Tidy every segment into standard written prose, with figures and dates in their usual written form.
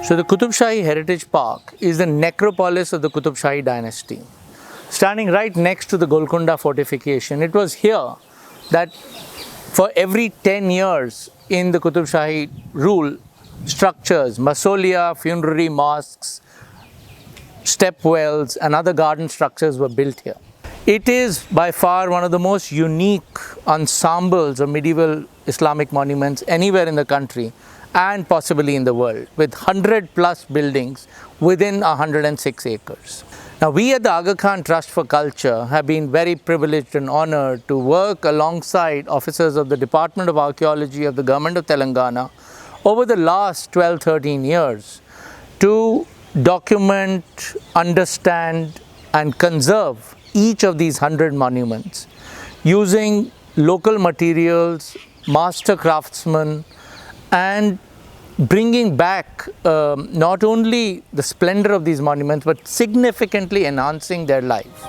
So the Qutb Shahi Heritage Park is the necropolis of the Qutb Shahi dynasty. Standing right next to the Golconda fortification, it was here that for every 10 years in the Qutb Shahi rule, structures, mausolea, funerary mosques, step wells and other garden structures were built here. It is by far one of the most unique ensembles of medieval Islamic monuments anywhere in the country and possibly in the world, with 100 plus buildings within 106 acres. Now, we at the Aga Khan Trust for Culture have been very privileged and honored to work alongside officers of the Department of Archaeology of the Government of Telangana over the last 12-13 years to document, understand and conserve each of these 100 monuments using local materials, master craftsmen, and bringing back not only the splendor of these monuments but significantly enhancing their life.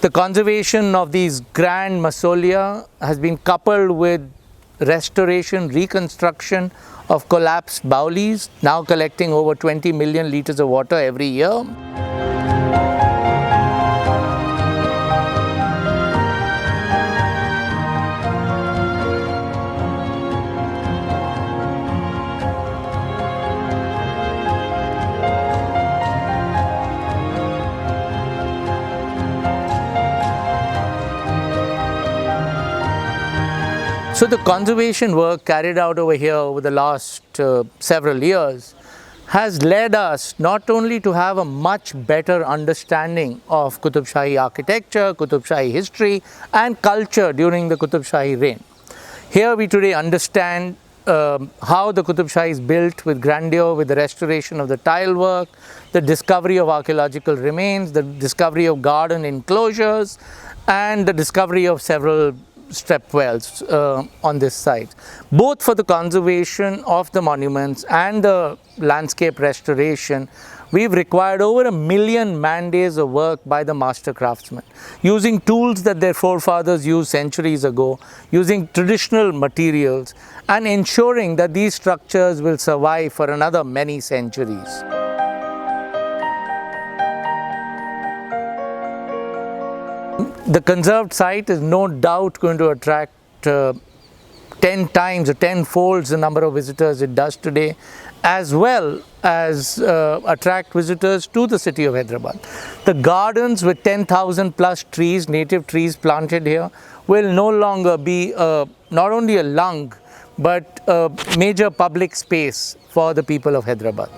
The conservation of these grand mausolea has been coupled with restoration, reconstruction of collapsed baulis, now collecting over 20 million litres of water every year. So the conservation work carried out over here over the last several years has led us not only to have a much better understanding of Qutb Shahi architecture, Qutb Shahi history and culture during the Qutb Shahi reign. Here we today understand how the Qutb Shahi is built with grandeur, with the restoration of the tile work, the discovery of archaeological remains, the discovery of garden enclosures and the discovery of several step wells on this site, both for the conservation of the monuments and the landscape restoration. We've required over 1 million man days of work by the master craftsmen, using tools that their forefathers used centuries ago, using traditional materials and ensuring that these structures will survive for another many centuries. The conserved site is no doubt going to attract 10 times or 10 folds the number of visitors it does today, as well as attract visitors to the city of Hyderabad. The gardens with 10,000 plus trees, native trees planted here, will no longer be not only a lung but a major public space for the people of Hyderabad.